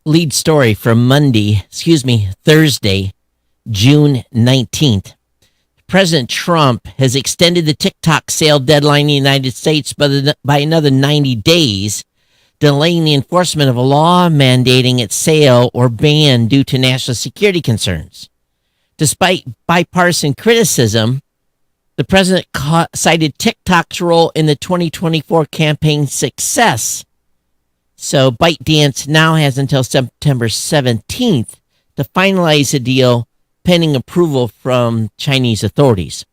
lead story from Thursday, June 19th. President Trump has extended the TikTok sale deadline in the United States by another 90 days, delaying the enforcement of a law mandating its sale or ban due to national security concerns. Despite bipartisan criticism, the president cited TikTok's role in the 2024 campaign success. So ByteDance now has until September 17th to finalize the deal pending approval from Chinese authorities.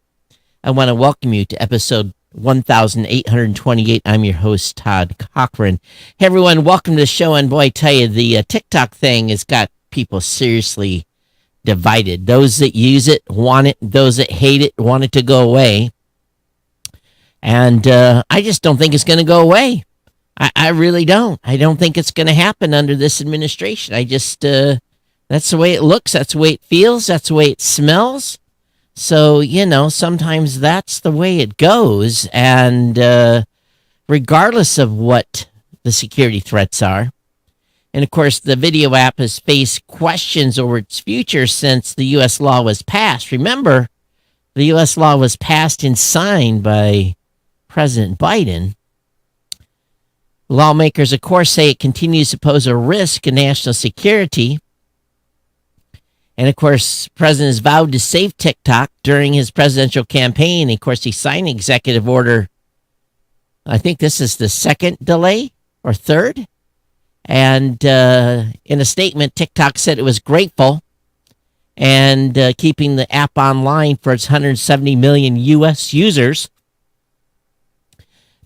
I want to welcome you to episode 1828. I'm your host, Todd Cochran. Hey, everyone, welcome to the show. And boy, I tell you, the TikTok thing has got people seriously divided. Those that use it want it. Those that hate it want it to go away. And I just don't think it's going to go away. I really don't. I don't think it's going to happen under this administration. I just, that's the way it looks. That's the way it feels. That's the way it smells. So, sometimes that's the way it goes. And regardless of what the security threats are, and of course, the video app has faced questions over its future since the U.S. law was passed. Remember, the U.S. law was passed and signed by President Biden. Lawmakers, of course, say it continues to pose a risk to national security. And, of course, the president has vowed to save TikTok during his presidential campaign. Of course, he signed an executive order. I think this is the second delay or third. And in a statement, TikTok said it was grateful and keeping the app online for its 170 million U.S. users.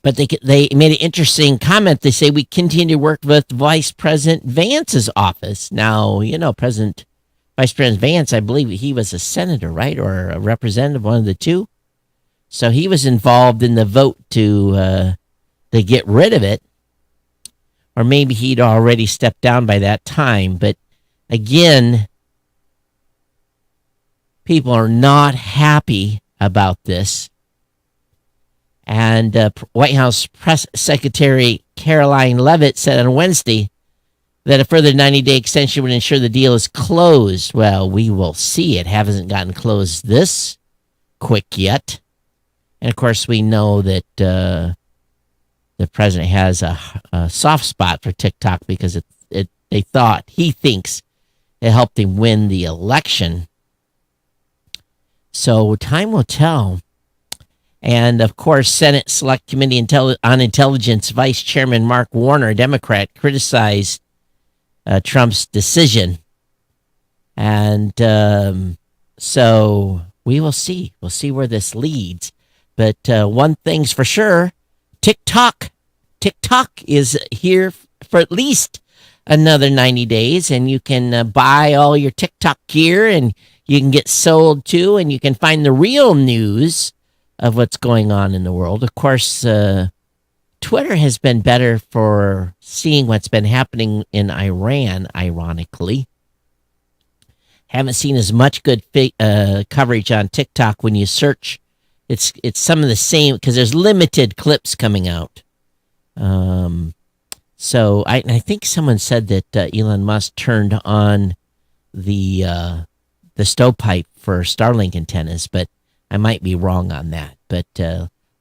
But they made an interesting comment. They say, we continue to work with Vice President Vance's office. Now, Vice President Vance, I believe he was a senator, right? Or a representative, one of the two. So he was involved in the vote to get rid of it. Or maybe he'd already stepped down by that time. But again, people are not happy about this. And White House Press Secretary Caroline Leavitt said on Wednesday that a further 90-day extension would ensure the deal is closed. Well, we will see. It hasn't gotten closed this quick yet. And, of course, we know that the president has a soft spot for TikTok because he thinks it helped him win the election. So time will tell. And, of course, Senate Select Committee on Intelligence Vice Chairman Mark Warner, a Democrat, criticized Trump's decision. And so we will see. We'll see where this leads. But one thing's for sure, TikTok is here for at least another 90 days. And you can buy all your TikTok gear and you can get sold too. And you can find the real news of what's going on in the world. Of course, Twitter has been better for seeing what's been happening in Iran, ironically. Haven't seen as much good coverage on TikTok when you search. It's some of the same, because there's limited clips coming out. So I think someone said that Elon Musk turned on the stovepipe for Starlink antennas, but I might be wrong on that. But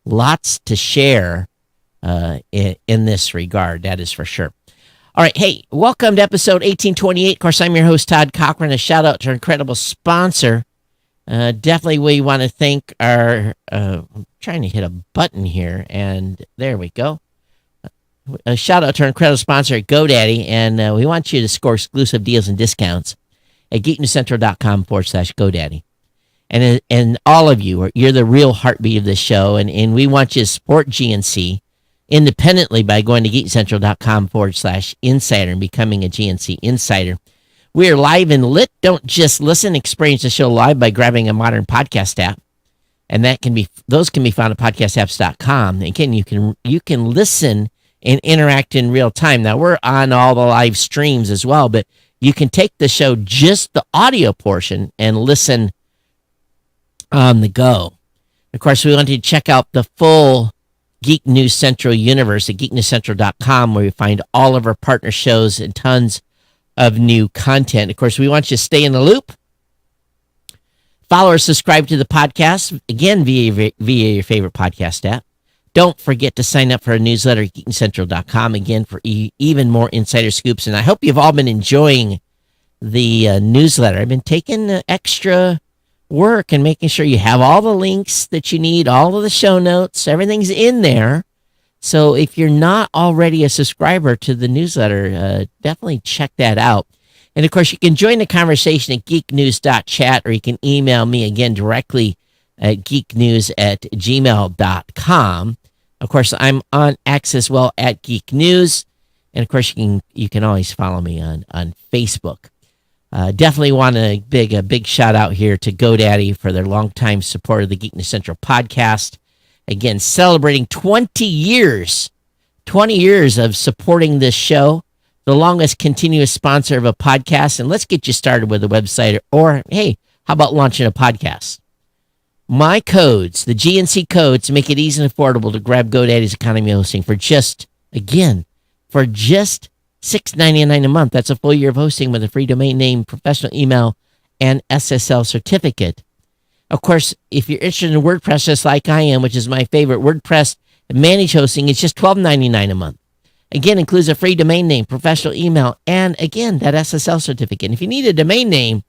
lots to share in this regard, that is for sure. All right, hey, welcome to episode 1828. Of course, I'm your host, Todd Cochran. A shout out to our incredible sponsor. Definitely we want to thank our, I'm trying to hit a button here, and there we go. A shout out to our incredible sponsor at GoDaddy, and we want you to score exclusive deals and discounts at geeknewscentral.com/GoDaddy. And all of you, you're the real heartbeat of this show, and we want you to support GNC independently by going to geekcentral.com/insider and becoming a GNC insider. We are live and lit. Don't just listen, experience the show live by grabbing a modern podcast app. And those can be found at podcastapps.com. Again, you can listen and interact in real time. Now, we're on all the live streams as well, but you can take the show, just the audio portion, and listen on the go. Of course, we want you to check out the full Geek News Central universe at geeknewscentral.com, where you find all of our partner shows and tons of new content. Of course, we want you to stay in the loop. Follow or subscribe to the podcast, again, via your favorite podcast app. Don't forget to sign up for our newsletter at geekandcentral.com, again, for even more insider scoops. And I hope you've all been enjoying the newsletter. I've been taking extra work and making sure you have all the links that you need, all of the show notes, everything's in there. So if you're not already a subscriber to the newsletter, definitely check that out. And of course, you can join the conversation at geeknews.chat, or you can email me again directly at geeknews@gmail.com. Of course, I'm on X as well at Geek News. And of course, you can always follow me on Facebook. Definitely want to a big shout out here to GoDaddy for their longtime support of the Geek News Central podcast. Again, celebrating 20 years of supporting this show, the longest continuous sponsor of a podcast. And let's get you started with a website, or hey, how about launching a podcast? My codes, the GNC codes, make it easy and affordable to grab GoDaddy's economy hosting for just $6.99 a month. That's a full year of hosting with a free domain name, professional email, and SSL certificate. Of course, if you're interested in WordPress, just like I am, which is my favorite, WordPress managed hosting, it's just $12.99 a month. Again, includes a free domain name, professional email, and again, that SSL certificate. And if you need a domain name,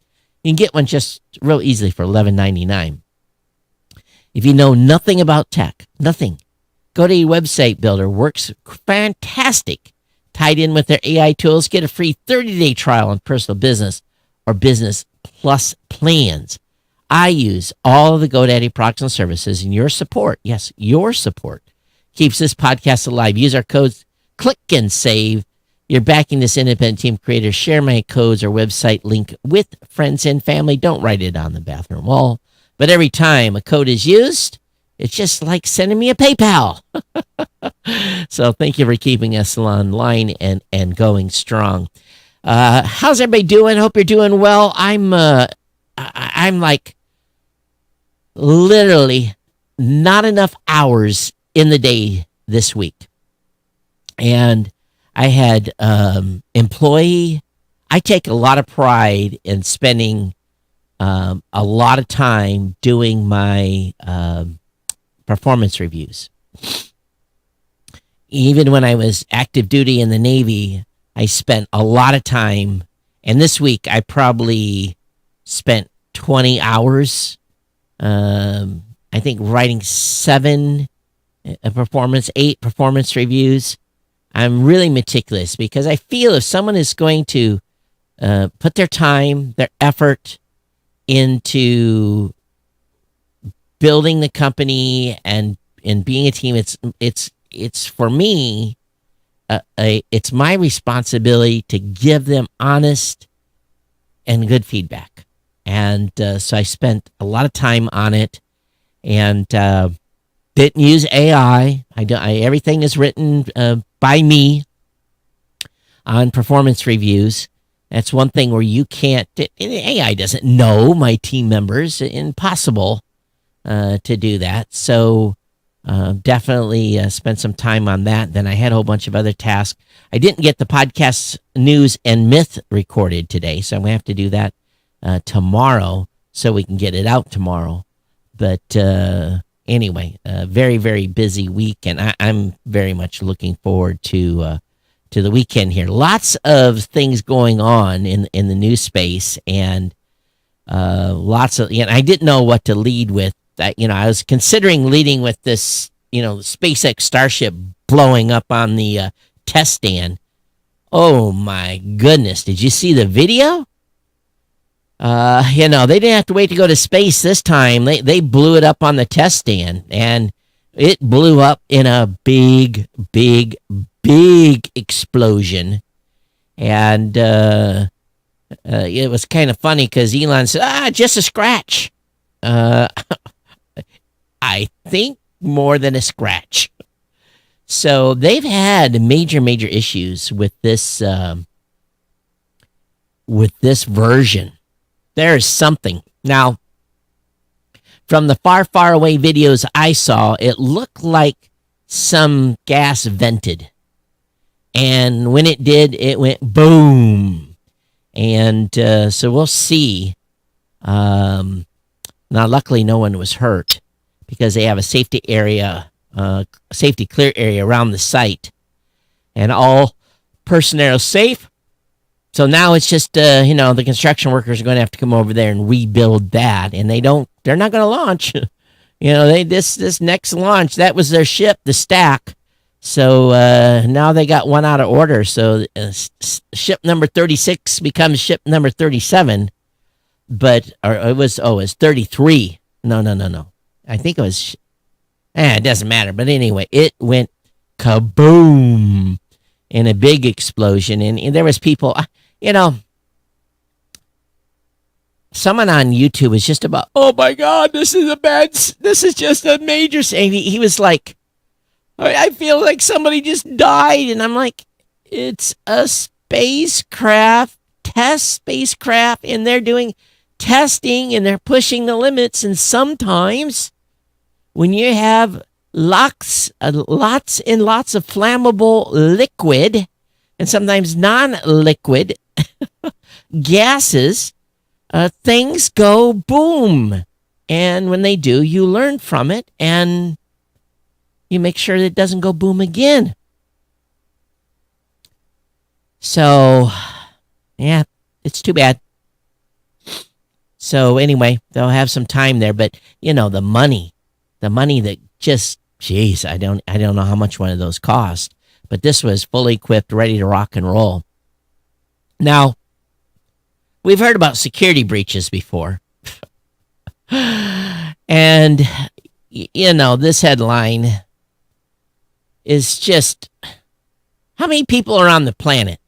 you can get one just real easily for $11.99. If you know nothing about tech, nothing, GoDaddy Website Builder works fantastic. Tied in with their AI tools, get a free 30-day trial on personal business or business plus plans. I use all of the GoDaddy products and services, and your support, yes, your support, keeps this podcast alive. Use our codes, click and save. You're backing this independent team creator. Share my codes or website link with friends and family. Don't write it on the bathroom wall. But every time a code is used, it's just like sending me a PayPal. So thank you for keeping us online and going strong. How's everybody doing? Hope you're doing well. I'm like literally not enough hours in the day this week. And I had employee. I take a lot of pride in spending a lot of time doing my performance reviews. Even when I was active duty in the Navy, I spent a lot of time. And this week, I probably spent 20 hours, I think, writing 8 performance reviews. I'm really meticulous because I feel if someone is going to put their time, their effort into building the company and being a team, it's for me, it's my responsibility to give them honest and good feedback. And so I spent a lot of time on it, and didn't use AI. Everything is written by me on performance reviews. That's one thing where you can't. AI doesn't know my team members. Impossible to do that. So definitely spent some time on that. Then I had a whole bunch of other tasks. I didn't get the podcast news and myth recorded today, so I'm going to have to do that tomorrow so we can get it out tomorrow. But anyway, very, very busy week, and I'm very much looking forward to the weekend here. Lots of things going on in the news space, and lots of. I didn't know what to lead with. I was considering leading with this. SpaceX Starship blowing up on the test stand. Oh my goodness! Did you see the video? They didn't have to wait to go to space this time. They blew it up on the test stand, and it blew up in a big, big, big explosion. And it was kind of funny because Elon said, just a scratch. I think more than a scratch. So they've had major, major issues with this version. There's something. Now, from the far, far away videos I saw, it looked like some gas vented. And when it did, it went boom. And so we'll see. Now, luckily, no one was hurt because they have a safety clear area around the site, and all personnel safe. So now it's just, the construction workers are going to have to come over there and rebuild that, and they're not going to launch. This next launch, that was their ship, the Stack. So now they got one out of order. So ship number 36 becomes ship number 37. But it was 33. No. I think it was. It doesn't matter. But anyway, it went kaboom in a big explosion, and there was people. Someone on YouTube was just about, oh my God, this is just a major. He was like, I feel like somebody just died, and I'm like, it's a test spacecraft, and they're doing testing and they're pushing the limits. And sometimes when you have lots and lots of flammable liquid and sometimes non-liquid gases, things go boom. And when they do, you learn from it and you make sure that it doesn't go boom again. So, yeah, it's too bad. So anyway, they'll have some time there, but the money that just, geez, I don't know how much one of those cost, but this was fully equipped, ready to rock and roll. Now, we've heard about security breaches before. And, this headline is just, how many people are on the planet?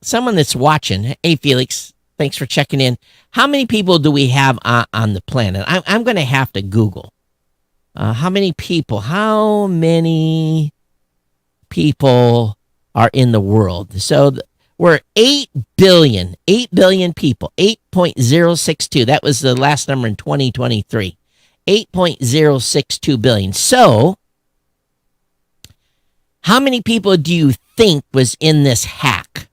Someone that's watching, hey, Felix, thanks for checking in. How many people do we have on the planet? I'm going to have to Google. How many people are in the world? So we're 8 billion people, 8.062. That was the last number in 2023. 8.062 billion. So how many people do you think was in this hack?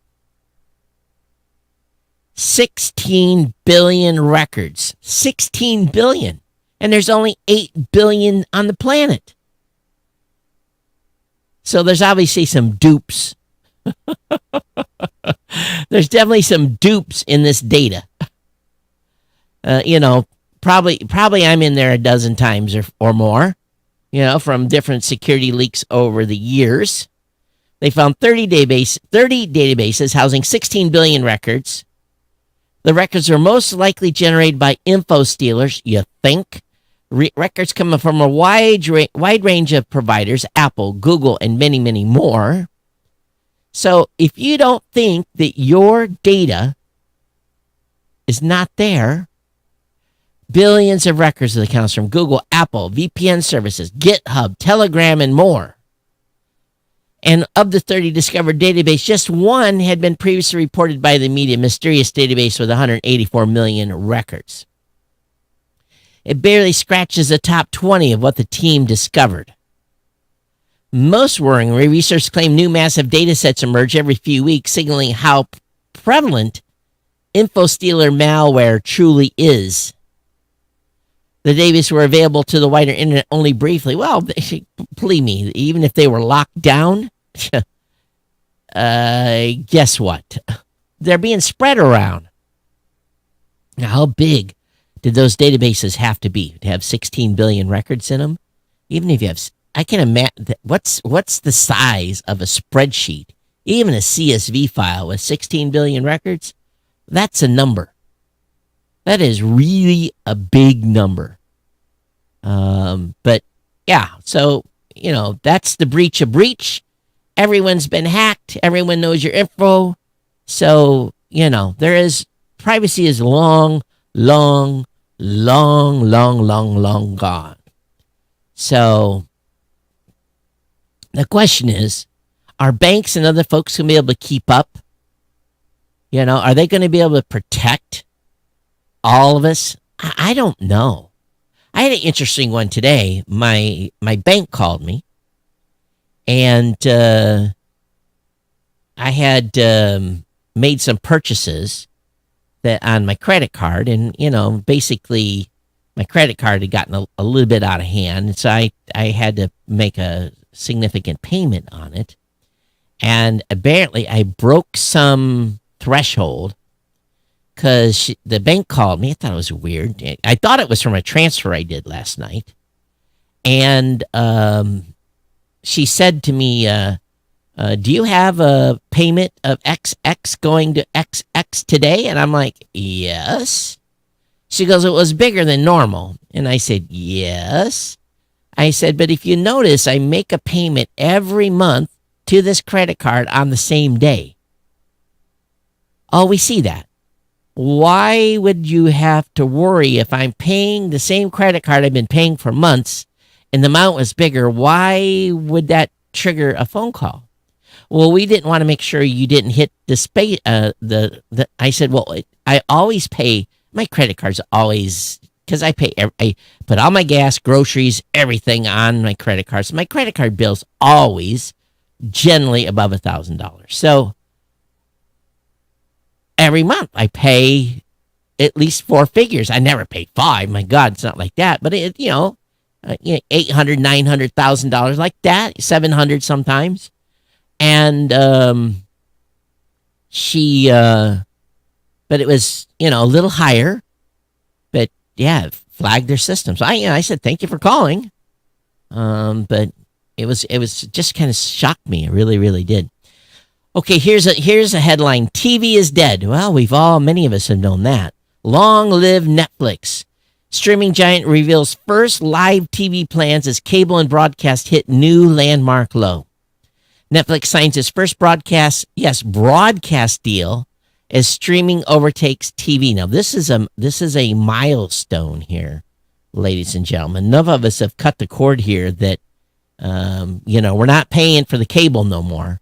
16 billion records. 16 billion. And there's only 8 billion on the planet. So there's obviously some dupes. There's definitely some dupes in this data. Probably I'm in there a dozen times or more, from different security leaks over the years. They found 30 databases housing 16 billion records. The records are most likely generated by info stealers, you think. Records coming from a wide range of providers, Apple, Google, and many, many more. So if you don't think that your data is not there, billions of records of accounts from Google, Apple, VPN services, GitHub, Telegram, and more. And of the 30 discovered database, just one had been previously reported by the media, mysterious database with 184 million records. It barely scratches the top 20 of what the team discovered. Most worryingly, researchers claim new massive data sets emerge every few weeks, signaling how prevalent InfoStealer malware truly is. The database were available to the wider internet only briefly. Well, believe me, even if they were locked down, guess what? They're being spread around. Now, how big did those databases have to be to have 16 billion records in them? Even if you have, I can imagine, what's the size of a spreadsheet? Even a CSV file with 16 billion records? That's a number. That is really a big number. But yeah, so, that's the breach of breach. Everyone's been hacked. Everyone knows your info. So, privacy is long gone. So the question is, are banks and other folks going to be able to keep up? Are they going to be able to protect all of us? I don't know. I had an interesting one today. My bank called me, and I had made some purchases, that on my credit card, and basically my credit card had gotten a little bit out of hand, and so I had to make a significant payment on it. And apparently I broke some threshold because the bank called me. I thought it was weird. I thought it was from a transfer I did last night. And she said to me, do you have a payment of XX going to XX today? And I'm like, yes. She goes, it was bigger than normal. And I said, yes. I said, but if you notice, I make a payment every month to this credit card on the same day. Oh, we see that. Why would you have to worry if I'm paying the same credit card I've been paying for months and the amount was bigger? Why would that trigger a phone call? Well, we didn't want to make sure you didn't hit the space. I said, well, I always pay. My credit cards always, because I put all my gas, groceries, everything on my credit cards. So my credit card bill's always generally above $1,000. So every month I pay at least four figures. I never pay five. My God, it's not like that. But $800,000, $900,000 like that, $700 sometimes. And but it was a little higher. But yeah, flagged their system. So I said thank you for calling. But it was just kind of shocked me. It really, really did. Okay, here's a headline. TV is dead. Well, many of us have known that. Long live Netflix. Streaming giant reveals first live TV plans as cable and broadcast hit new landmark low. Netflix signs its first broadcast deal as streaming overtakes TV. Now, this is a milestone here, ladies and gentlemen. None of us have cut the cord here that we're not paying for the cable no more.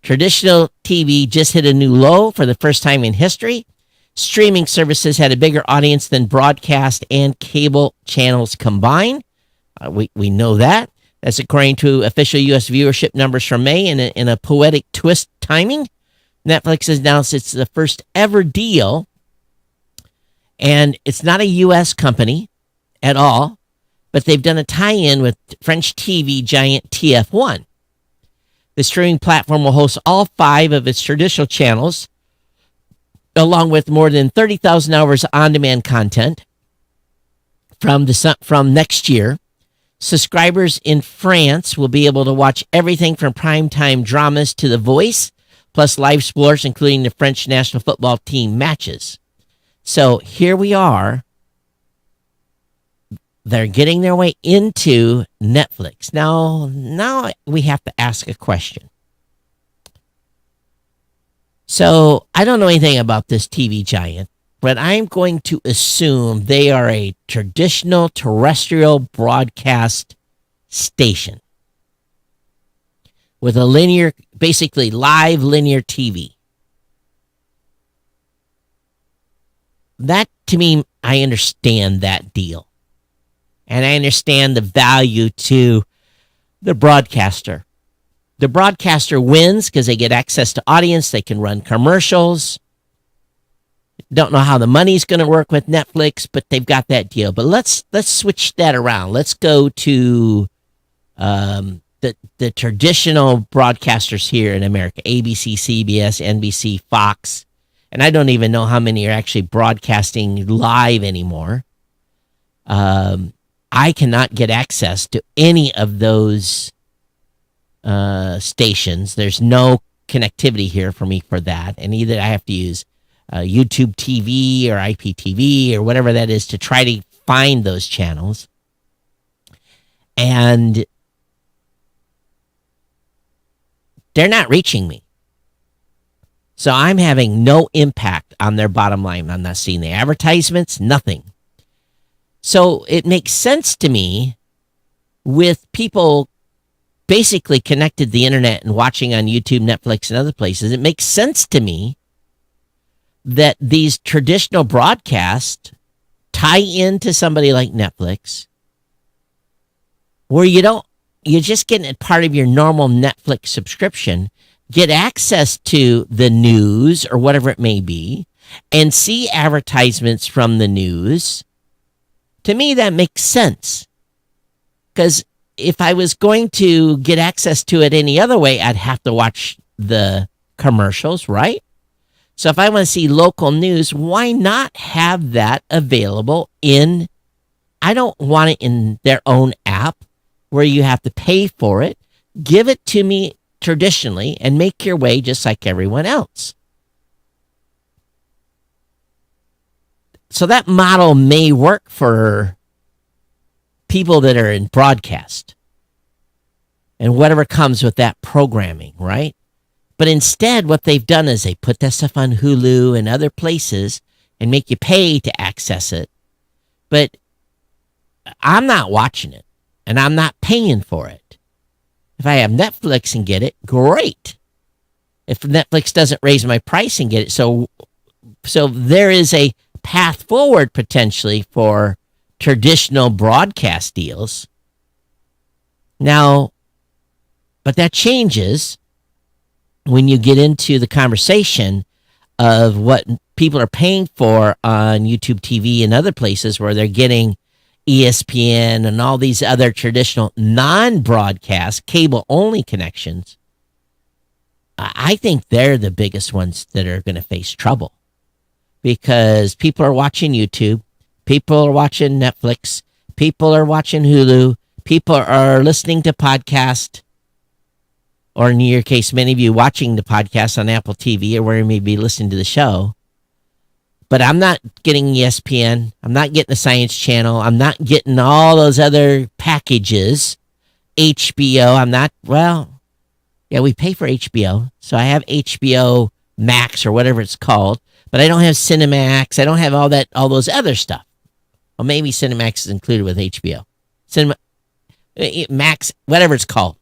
Traditional TV just hit a new low for the first time in history. Streaming services had a bigger audience than broadcast and cable channels combined. We know that. That's according to official U.S. viewership numbers from May. In a poetic twist timing, Netflix has announced it's the first ever deal. And it's not a U.S. company at all, but they've done a tie-in with French TV giant TF1. The streaming platform will host all 5 of its traditional channels, along with more than 30,000 hours of on-demand content from next year. Subscribers in France will be able to watch everything from primetime dramas to The Voice, plus live sports, including the French national football team matches. So here we are. They're getting their way into Netflix. Now we have to ask a question. So I don't know anything about this TV giant, but I'm going to assume they are a traditional terrestrial broadcast station with a basically live linear TV. That, to me, I understand that deal. And I understand the value to the broadcaster. The broadcaster wins because they get access to audience. They can run commercials. Don't know how the money's going to work with Netflix, but they've got that deal. But let's switch that around. Let's go to the traditional broadcasters here in America: ABC, CBS, NBC, Fox, and I don't even know how many are actually broadcasting live anymore. I cannot get access to any of those stations. There's no connectivity here for me for that, and either I have to use YouTube TV or IPTV or whatever that is to try to find those channels. And they're not reaching me. So I'm having no impact on their bottom line. I'm not seeing the advertisements, nothing. So it makes sense to me with people basically connected to the internet and watching on YouTube, Netflix, and other places. It makes sense to me that these traditional broadcasts tie into somebody like Netflix, where you're just getting it part of your normal Netflix subscription, get access to the news or whatever it may be, and see advertisements from the news, to me that makes sense. Because if I was going to get access to it any other way, I'd have to watch the commercials, right? So if I want to see local news, why not have that available in, I don't want it in their own app where you have to pay for it. Give it to me traditionally and make your way just like everyone else. So that model may work for people that are in broadcast and whatever comes with that programming, right? But instead, what they've done is they put that stuff on Hulu and other places and make you pay to access it. But I'm not watching it, and I'm not paying for it. If I have Netflix and get it, great. If Netflix doesn't raise my price and get it, so there is a path forward potentially for traditional broadcast deals. Now, but that changes when you get into the conversation of what people are paying for on YouTube TV and other places where they're getting ESPN and all these other traditional non-broadcast cable-only connections. I think they're the biggest ones that are going to face trouble because people are watching YouTube, people are watching Netflix, people are watching Hulu, people are listening to podcasts, or in your case, many of you watching the podcast on Apple TV or where you may be listening to the show. But I'm not getting ESPN. I'm not getting the Science Channel. I'm not getting all those other packages. HBO. I'm not, well, yeah, we pay for HBO. So I have HBO Max or whatever it's called. But I don't have Cinemax. I don't have all those other stuff. Well, maybe Cinemax is included with HBO. Max, whatever it's called.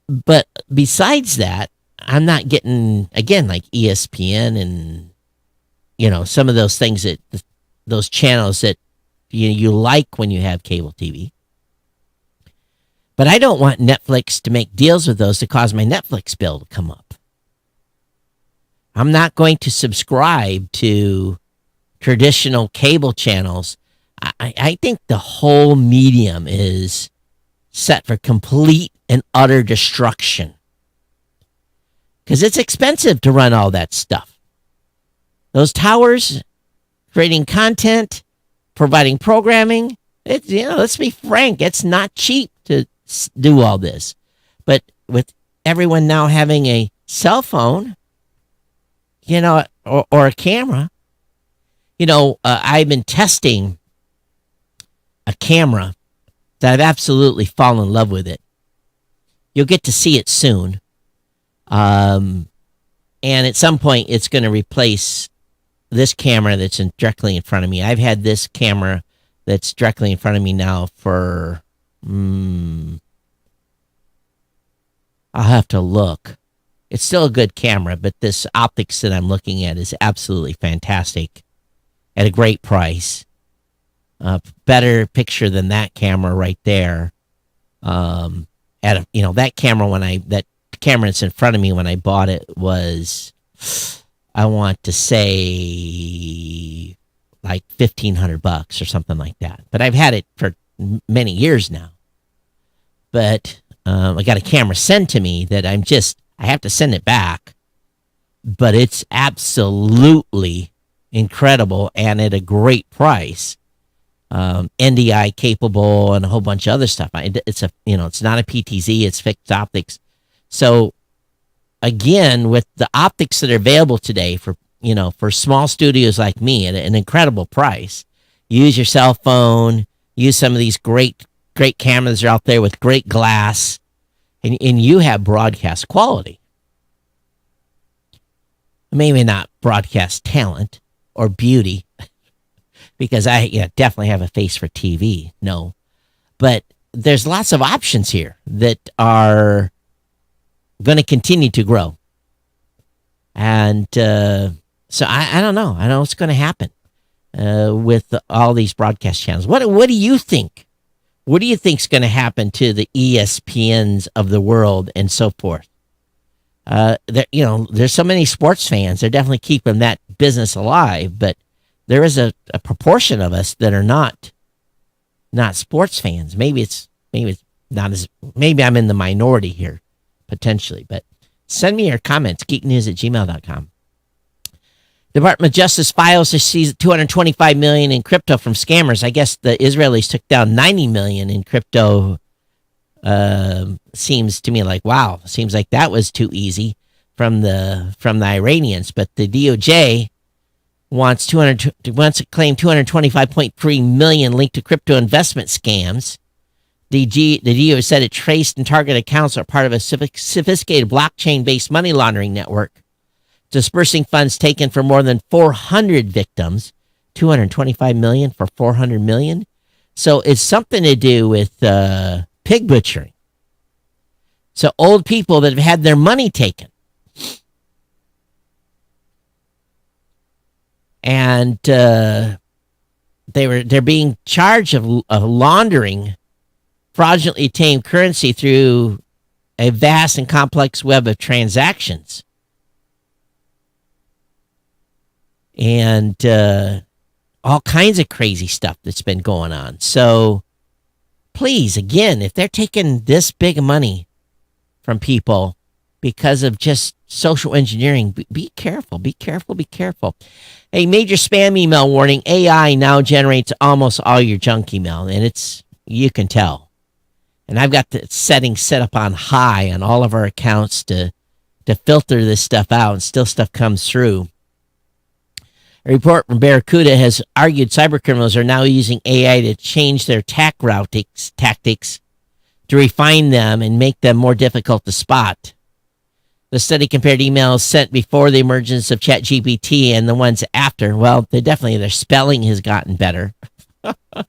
But besides that, I'm not getting, again, like ESPN and, some of those things those channels that you like when you have cable TV. But I don't want Netflix to make deals with those to cause my Netflix bill to come up. I'm not going to subscribe to traditional cable channels. I think the whole medium is set for complete and utter destruction. Because it's expensive to run all that stuff. Those towers, creating content, providing programming, let's be frank, it's not cheap to do all this. But with everyone now having a cell phone, or a camera, I've been testing a camera that I've absolutely fallen in love with it. You'll get to see it soon. And at some point, it's going to replace this camera that's directly in front of me. I've had this camera that's directly in front of me now for, I'll have to look. It's still a good camera, but this optics that I'm looking at is absolutely fantastic at a great price. Better picture than that camera right there. That camera that's in front of me when I bought it was, I want to say, like $1,500 or something like that. But I've had it for many years now. But I got a camera sent to me that I have to send it back. But it's absolutely incredible and at a great price. NDI capable and a whole bunch of other stuff. It's not a PTZ, it's fixed optics. So again, with the optics that are available today for small studios like me at an incredible price, use your cell phone, use some of these great cameras that are out there with great glass, and you have broadcast quality. Maybe not broadcast talent or beauty, because I definitely have a face for TV. No, but there's lots of options here that are going to continue to grow. And so I don't know. I don't know what's going to happen with all these broadcast channels. What do you think? What do you think is going to happen to the ESPNs of the world and so forth? There's so many sports fans. They're definitely keeping that business alive, but there is a proportion of us that are not sports fans. Maybe it's not as, maybe I'm in the minority here, potentially, but send me your comments, geeknews@gmail.com. Department of Justice files to seize $225 million in crypto from scammers. I guess the Israelis took down $90 million in crypto. Seems to me like, wow, seems like that was too easy from the Iranians. But the DOJ wants to claim $225.3 million linked to crypto investment scams. The DOJ said it traced and targeted accounts are part of a sophisticated blockchain-based money laundering network, dispersing funds taken for more than 400 victims. $225 million for 400 million. So it's something to do with pig butchering. So old people that have had their money taken, and they're being charged of laundering fraudulently obtained currency through a vast and complex web of transactions. And all kinds of crazy stuff that's been going on. So please, again, if they're taking this big money from people because of just social engineering, be careful, be careful, be careful. A major spam email warning: AI now generates almost all your junk email, and you can tell. And I've got the settings set up on high on all of our accounts to filter this stuff out, and still stuff comes through. A report from Barracuda has argued cybercriminals are now using AI to change their tactics to refine them and make them more difficult to spot. The study compared emails sent before the emergence of ChatGPT and the ones after. Well, their spelling has gotten better. But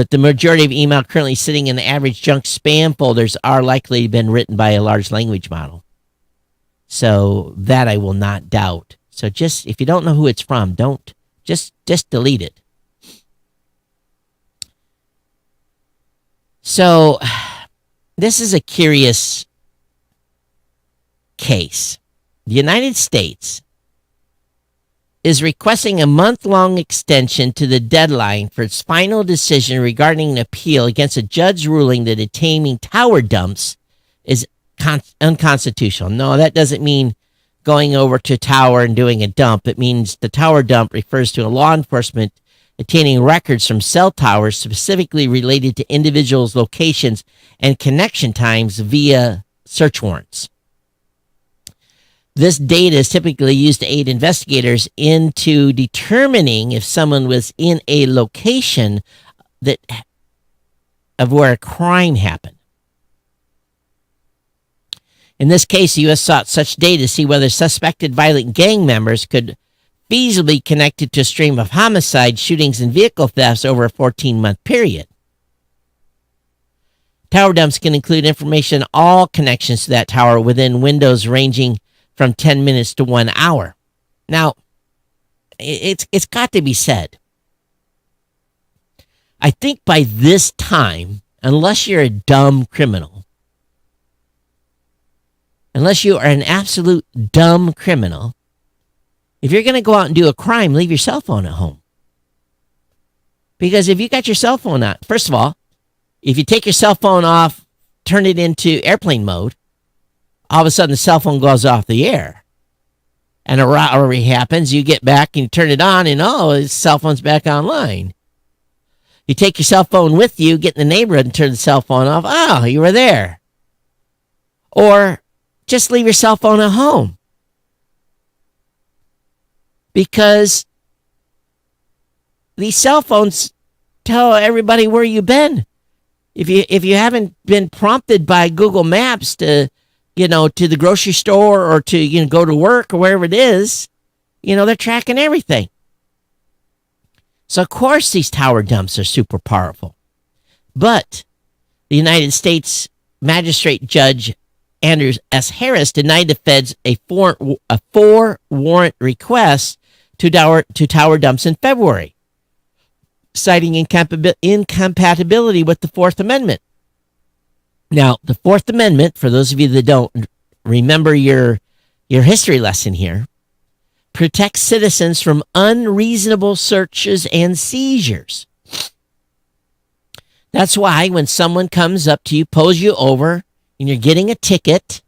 the majority of email currently sitting in the average junk spam folders are likely to have been written by a large language model. So that I will not doubt. So just, if you don't know who it's from, don't, just delete it. So this is a curious case. The United States is requesting a month-long extension to the deadline for its final decision regarding an appeal against a judge ruling that detaining tower dumps is unconstitutional. No, that doesn't mean going over to a tower and doing a dump. It means the tower dump refers to a law enforcement obtaining records from cell towers specifically related to individuals' locations and connection times via search warrants. This data is typically used to aid investigators into determining if someone was in a location of where a crime happened. In this case, the U.S. sought such data to see whether suspected violent gang members could feasibly be connected to a stream of homicides, shootings, and vehicle thefts over a 14-month period. Tower dumps can include information on all connections to that tower within windows ranging from 10 minutes to 1 hour. Now, it's got to be said, I think by this time, unless you're a dumb criminal, unless you are an absolute dumb criminal, if you're going to go out and do a crime, leave your cell phone at home. Because if you got your cell phone out, first of all, if you take your cell phone off, turn it into airplane mode, all of a sudden the cell phone goes off the air. And a robbery happens, you get back and you turn it on, and his cell phone's back online. You take your cell phone with you, get in the neighborhood and turn the cell phone off. You were there. Or just leave your cell phone at home. Because these cell phones tell everybody where you've been. If you haven't been prompted by Google Maps to, to the grocery store or to, go to work or wherever it is, they're tracking everything. So of course these tower dumps are super powerful. But the United States Magistrate Judge Andrew S. Harris denied the feds a four warrant request to tower dumps in February, citing incompatibility with the Fourth Amendment. Now, the Fourth Amendment, for those of you that don't remember your history lesson here, protects citizens from unreasonable searches and seizures. That's why when someone comes up to you, pulls you over, and you're getting a ticket,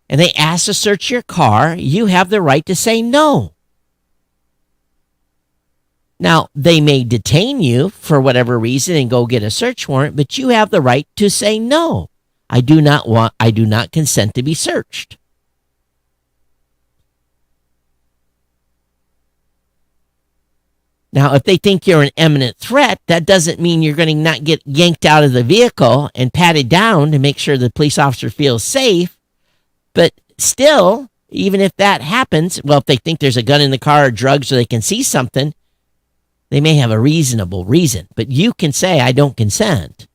and they ask to search your car, you have the right to say no. Now, they may detain you for whatever reason and go get a search warrant, but you have the right to say no. I do not consent to be searched. Now, if they think you're an imminent threat, that doesn't mean you're going to not get yanked out of the vehicle and patted down to make sure the police officer feels safe. But still, even if that happens, well, if they think there's a gun in the car or drugs or they can see something, they may have a reasonable reason. But you can say, I don't consent.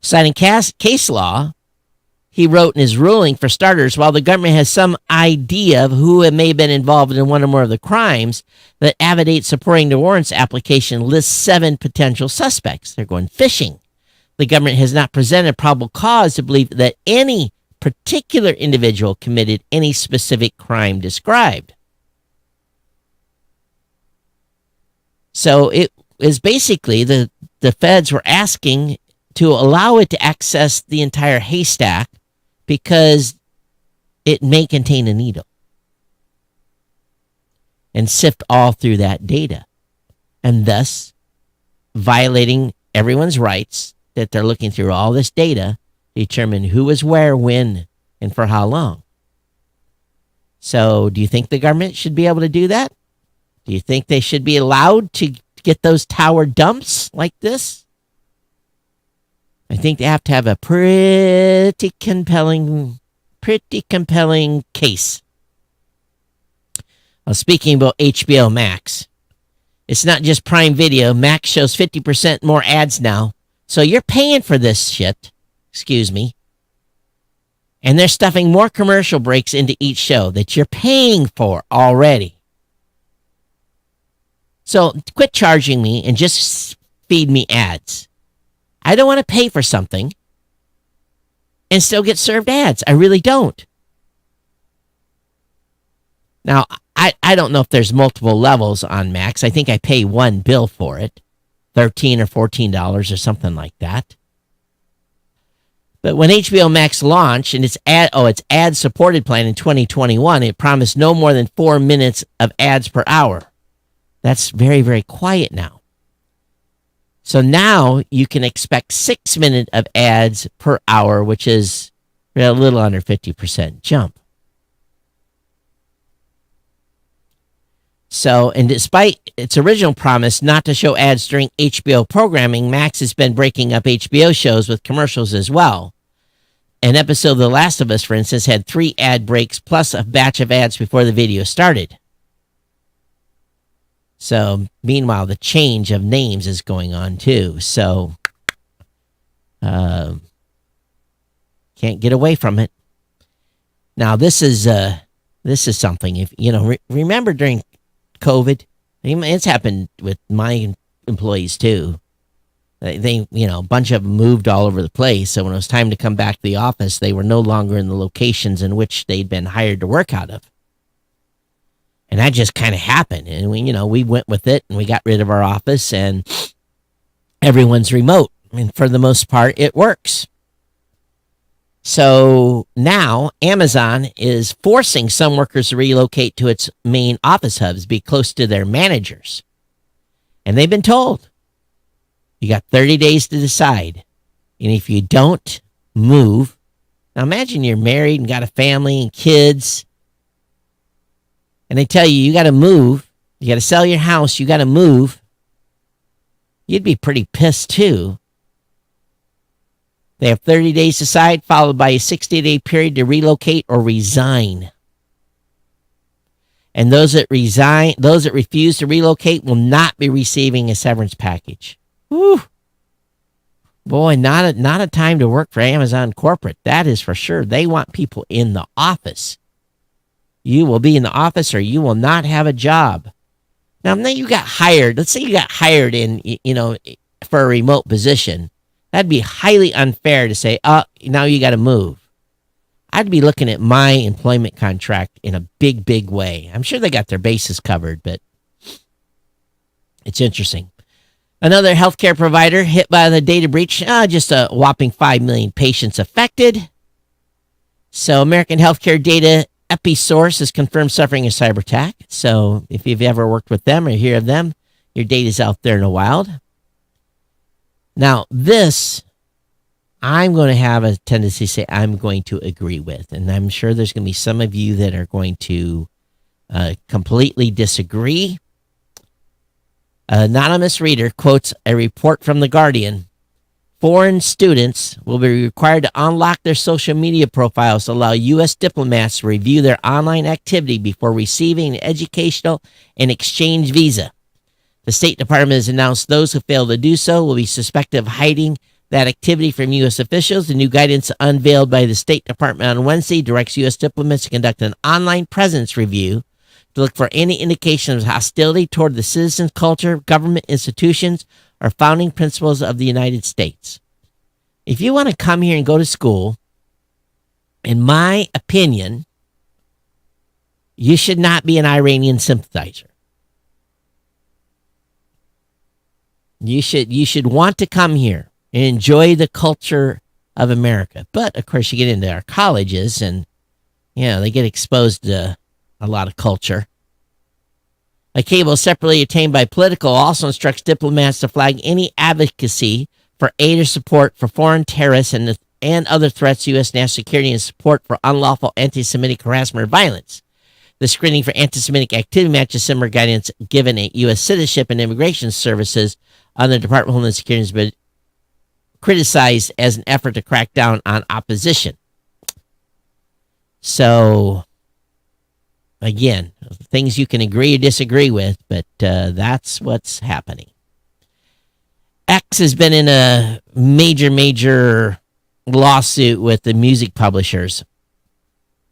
Citing case law, he wrote in his ruling, for starters, while the government has some idea of who may have been involved in one or more of the crimes, the affidavit supporting the warrants application lists 7 potential suspects. They're going fishing. The government has not presented probable cause to believe that any particular individual committed any specific crime described. So it is basically the feds were asking to allow it to access the entire haystack because it may contain a needle and sift all through that data, and thus violating everyone's rights that they're looking through all this data to determine who was where, when, and for how long. So do you think the government should be able to do that? Do you think they should be allowed to get those tower dumps like this? I think they have to have a pretty compelling case. Well, speaking about HBO Max, it's not just Prime Video. Max shows 50% more ads now. So you're paying for this shit. Excuse me. And they're stuffing more commercial breaks into each show that you're paying for already. So quit charging me and just feed me ads. I don't want to pay for something and still get served ads. I really don't. Now, I don't know if there's multiple levels on Max. I think I pay one bill for it, $13 or $14 or something like that. But when HBO Max launched and its ad-supported plan in 2021, it promised no more than 4 minutes of ads per hour. That's very, very quiet now. So now you can expect 6 minutes of ads per hour, which is a little under 50% jump. So, and despite its original promise not to show ads during HBO programming, Max has been breaking up HBO shows with commercials as well. An episode of The Last of Us, for instance, had 3 ad breaks plus a batch of ads before the video started. So, meanwhile, the change of names is going on too. So, can't get away from it. Now, this is something. If remember during COVID, it's happened with my employees too. They a bunch of them moved all over the place. So when it was time to come back to the office, they were no longer in the locations in which they'd been hired to work out of. And that just kind of happened. And we went with it and we got rid of our office and everyone's remote. And for the most part, it works. So now Amazon is forcing some workers to relocate to its main office hubs, be close to their managers. And they've been told, you got 30 days to decide. And if you don't move, now imagine you're married and got a family and kids. And they tell you got to move, you got to sell your house, you got to move. You'd be pretty pissed too. They have 30 days to decide, followed by a 60-day period to relocate or resign. And those that refuse to relocate will not be receiving a severance package. Whew. Boy, not a time to work for Amazon corporate. That is for sure. They want people in the office. You will be in the office or you will not have a job. Now you got hired. Let's say you got hired in, for a remote position, that'd be highly unfair to say, now you got to move. I'd be looking at my employment contract in a big, big way. I'm sure they got their bases covered, but it's interesting. Another healthcare provider hit by the data breach, just a whopping 5 million patients affected. So American Healthcare Data Episource has confirmed suffering a cyber attack. So if you've ever worked with them or hear of them, your data's out there in the wild. Now, this, I'm going to have a tendency to say I'm going to agree with. And I'm sure there's going to be some of you that are going to completely disagree. An anonymous reader quotes a report from The Guardian. Foreign students will be required to unlock their social media profiles to allow U.S. diplomats to review their online activity before receiving an educational and exchange visa. The State Department has announced those who fail to do so will be suspected of hiding that activity from U.S. officials. The new guidance unveiled by the State Department on Wednesday directs U.S. diplomats to conduct an online presence review to look for any indication of hostility toward the citizens, culture, government institutions, or founding principles of the United States. If you want to come here and go to school, in my opinion, you should not be an Iranian sympathizer. You should want to come here and enjoy the culture of America. But, of course, you get into our colleges and, they get exposed to a lot of culture. A cable separately obtained by Politico also instructs diplomats to flag any advocacy for aid or support for foreign terrorists and other threats to U.S. national security and support for unlawful anti-Semitic harassment or violence. The screening for anti-Semitic activity matches similar guidance given at U.S. Citizenship and Immigration Services under the Department of Homeland Security has been criticized as an effort to crack down on opposition. So, again, things you can agree or disagree with, but that's what's happening. X has been in a major lawsuit with the music publishers.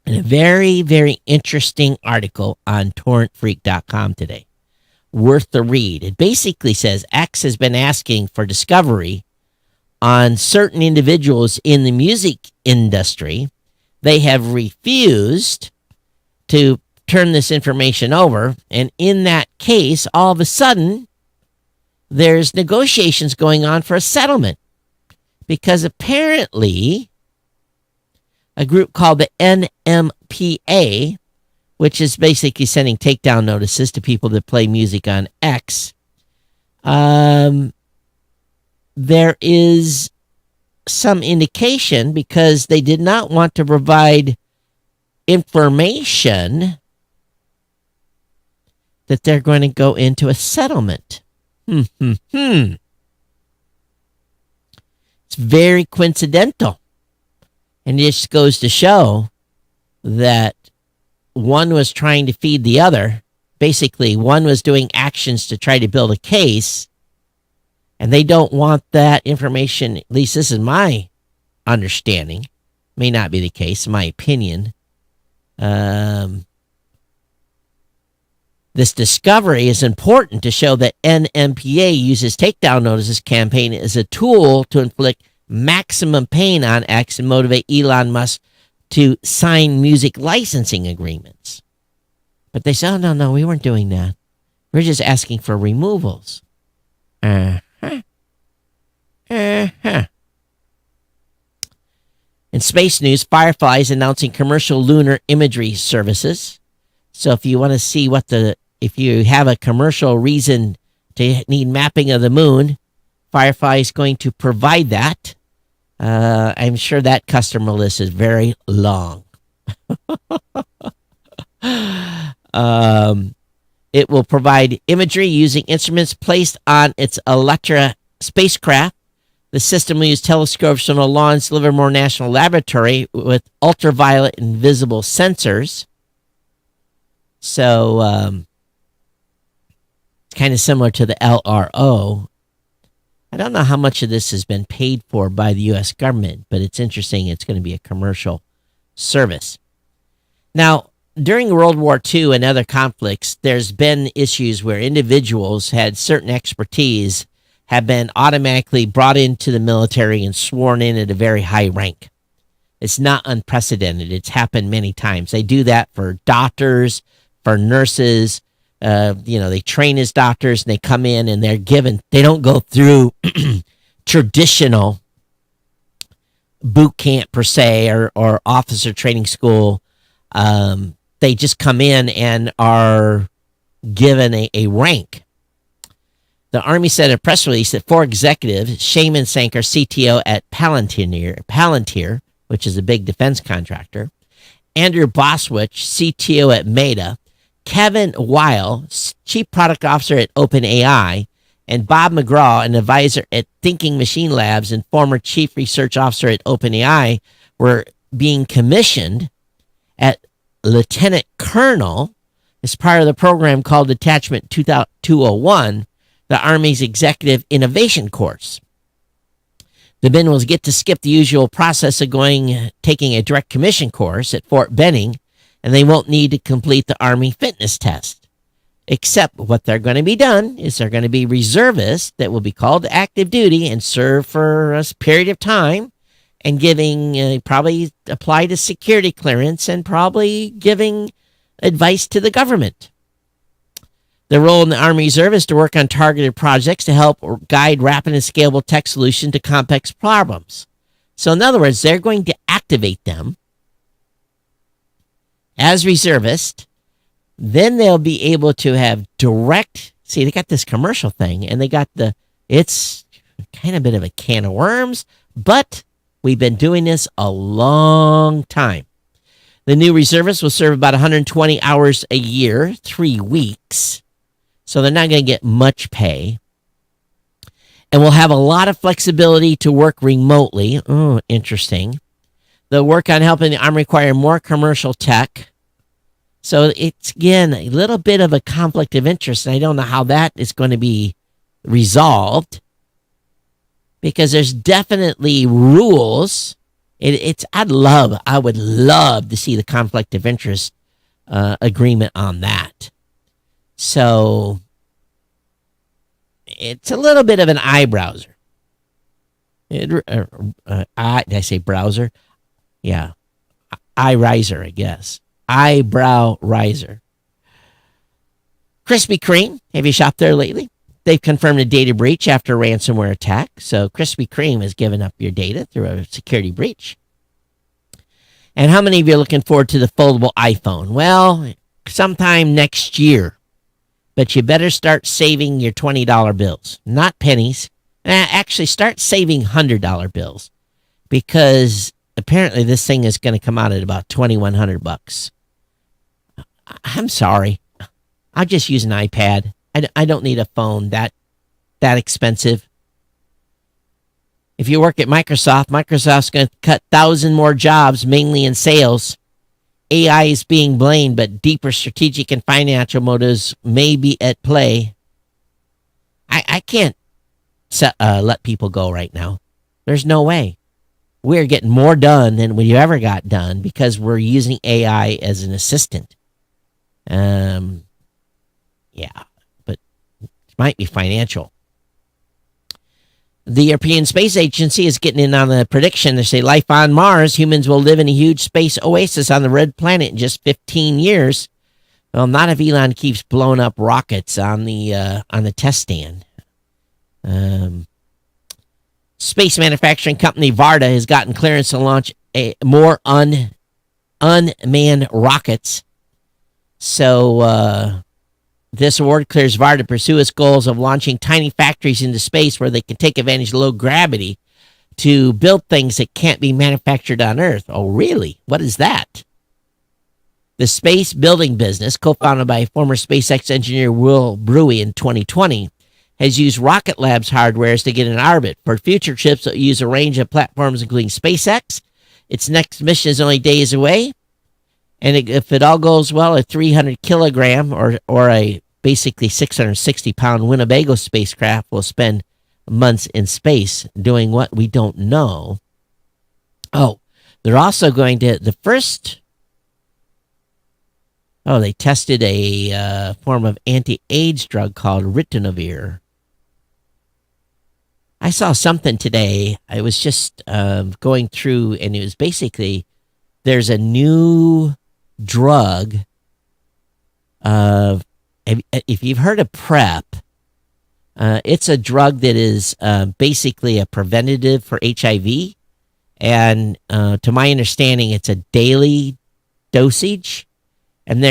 And a very, very interesting article on torrentfreak.com today. Worth the read. It basically says X has been asking for discovery on certain individuals in the music industry. They have refused to turn this information over. And in that case, all of a sudden, there's negotiations going on for a settlement. Because apparently, a group called the NMPA, which is basically sending takedown notices to people that play music on X, there is some indication because they did not want to provide information that they're going to go into a settlement. It's very coincidental. And it just goes to show that one was trying to feed the other. Basically, one was doing actions to try to build a case, and they don't want that information. At least this is my understanding. May not be the case, in my opinion. This discovery is important to show that NMPA uses takedown notices campaign as a tool to inflict maximum pain on X and motivate Elon Musk to sign music licensing agreements. But they say, oh, no, we weren't doing that. We're just asking for removals. In space news, Firefly is announcing commercial lunar imagery services. So if you want to see if you have a commercial reason to need mapping of the moon, Firefly is going to provide that. I'm sure that customer list is very long. It will provide imagery using instruments placed on its Electra spacecraft. The system will use telescopes from the Lawrence Livermore National Laboratory with ultraviolet and visible sensors. So it's kind of similar to the LRO. I don't know how much of this has been paid for by the U.S. government, but it's interesting. It's going to be a commercial service. Now, during World War II and other conflicts, there's been issues where individuals had certain expertise have been automatically brought into the military and sworn in at a very high rank. It's not unprecedented. It's happened many times. They do that for doctors, for nurses. They train as doctors and they come in and they don't go through traditional boot camp per se or officer training school. They just come in and are given a rank. The Army said in a press release that 4 executives, Shaman Sankar, CTO at Palantir, which is a big defense contractor, Andrew Boswich, CTO at Meta, Kevin Weil, Chief Product Officer at OpenAI, and Bob McGraw, an advisor at Thinking Machine Labs and former Chief Research Officer at OpenAI, were being commissioned at Lieutenant Colonel as part of the program called Detachment 201, the Army's Executive Innovation Course. The men will get to skip the usual process of taking a direct commission course at Fort Benning, and they won't need to complete the Army fitness test. Except what they're going to be done is they're going to be reservists that will be called to active duty and serve for a period of time and giving, probably apply to security clearance and probably giving advice to the government. Their role in the Army Reserve is to work on targeted projects to help guide rapid and scalable tech solutions to complex problems. So in other words, they're going to activate them as reservists. Then they'll be able to have direct, see, they got this commercial thing and they got it's kind of a bit of a can of worms, but we've been doing this a long time. The new reservists will serve about 120 hours a year, 3 weeks. So they're not going to get much pay. And we'll have a lot of flexibility to work remotely. Oh, interesting. They'll work on helping the Army acquire more commercial tech. So it's, again, a little bit of a conflict of interest. And I don't know how that is going to be resolved. Because there's definitely rules. I would love to see the conflict of interest agreement on that. So it's a little bit of an eye-browser. Did I say browser? Yeah. Eye-riser, I guess. Eyebrow riser. Krispy Kreme. Have you shopped there lately? They've confirmed a data breach after a ransomware attack. So Krispy Kreme has given up your data through a security breach. And how many of you are looking forward to the foldable iPhone? Well, sometime next year. But you better start saving your $20 bills, not pennies. Actually, start saving $100 bills, because apparently this thing is going to come out at about $2,100. I'm sorry, I'll just use an iPad. I don't need a phone that expensive. If you work at Microsoft's going to cut 1,000 more jobs, mainly in sales. AI is being blamed, but deeper strategic and financial motives may be at play. I can't let people go right now. There's no way. We're getting more done than we ever got done because we're using AI as an assistant. Yeah, but it might be financial. The European Space Agency is getting in on the prediction. They say life on Mars, humans will live in a huge space oasis on the red planet in just 15 years. Well, not if Elon keeps blowing up rockets on the test stand. Space manufacturing company Varda has gotten clearance to launch more unmanned rockets. So this award clears Varda to pursue its goals of launching tiny factories into space where they can take advantage of low gravity to build things that can't be manufactured on Earth. Oh, really? What is that? The space building business, co-founded by former SpaceX engineer Will Brewy in 2020, has used Rocket Lab's hardwares to get in orbit. For future trips, it will use a range of platforms, including SpaceX. Its next mission is only days away. And if it all goes well, a 300-kilogram or a basically 660-pound Winnebago spacecraft will spend months in space doing what we don't know. Oh, they're also going to they tested a form of anti-AIDS drug called ritonavir. I saw something today. I was just going through, and it was basically there's a new drug. If you've heard of PrEP, it's a drug that is basically a preventative for HIV. And to my understanding, it's a daily dosage. And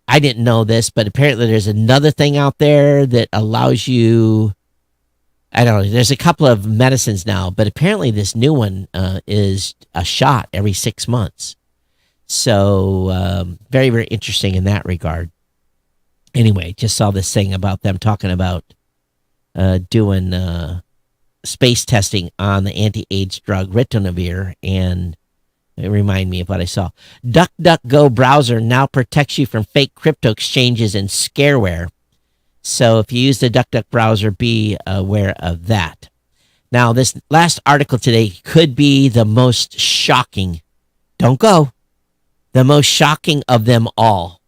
I didn't know this, but apparently there's another thing out there that allows you, I don't know, there's a couple of medicines now, but apparently this new one is a shot every 6 months. So very, very interesting in that regard. Anyway, just saw this thing about them talking about doing space testing on the anti-AIDS drug ritonavir, and it reminded me of what I saw. DuckDuckGo browser now protects you from fake crypto exchanges and scareware. So if you use the DuckDuck browser, be aware of that. Now, this last article today could be the most shocking. Don't go. The most shocking of them all.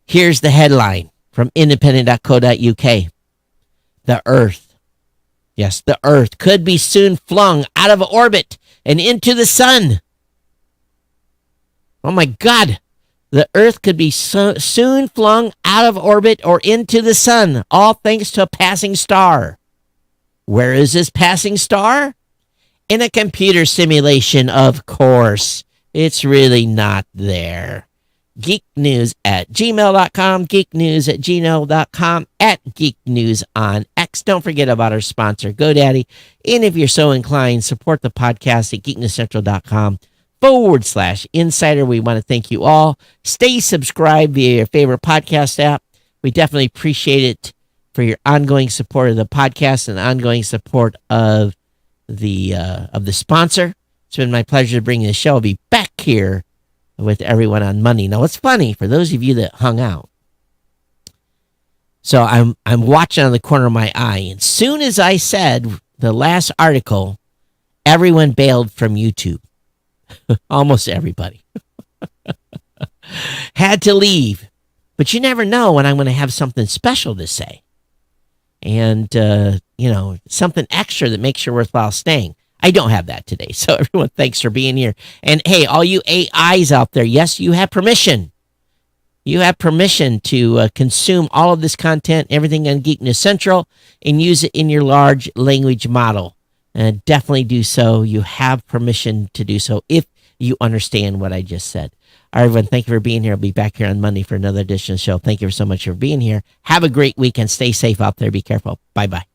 Here's the headline from independent.co.uk. The Earth, yes, the Earth could be soon flung out of orbit and into the sun. Oh my God. The Earth could be soon flung out of orbit or into the sun, all thanks to a passing star. Where is this passing star? In a computer simulation, of course. It's really not there. geeknews@gmail.com, geeknews@gmail.com, @geeknews on X. Don't forget about our sponsor, GoDaddy. And if you're so inclined, support the podcast at geeknewscentral.com/insider. We want to thank you all. Stay subscribed via your favorite podcast app. We definitely appreciate it for your ongoing support of the podcast and ongoing support of the sponsor. It's been my pleasure to bring you the show. I'll be back here with everyone on Monday. Now, it's funny for those of you that hung out. So I'm watching on the corner of my eye, and soon as I said the last article, everyone bailed from YouTube. Almost everybody had to leave. But you never know when I'm going to have something special to say, and something extra that makes you worthwhile staying. I don't have that today. So everyone, thanks for being here. And hey, all you AIs out there, yes, you have permission. You have permission to consume all of this content, everything on Geek News Central, and use it in your large language model. Definitely do so. You have permission to do so if you understand what I just said. All right, everyone, thank you for being here. I'll be back here on Monday for another edition of the show. Thank you so much for being here. Have a great weekend. Stay safe out there. Be careful. Bye-bye.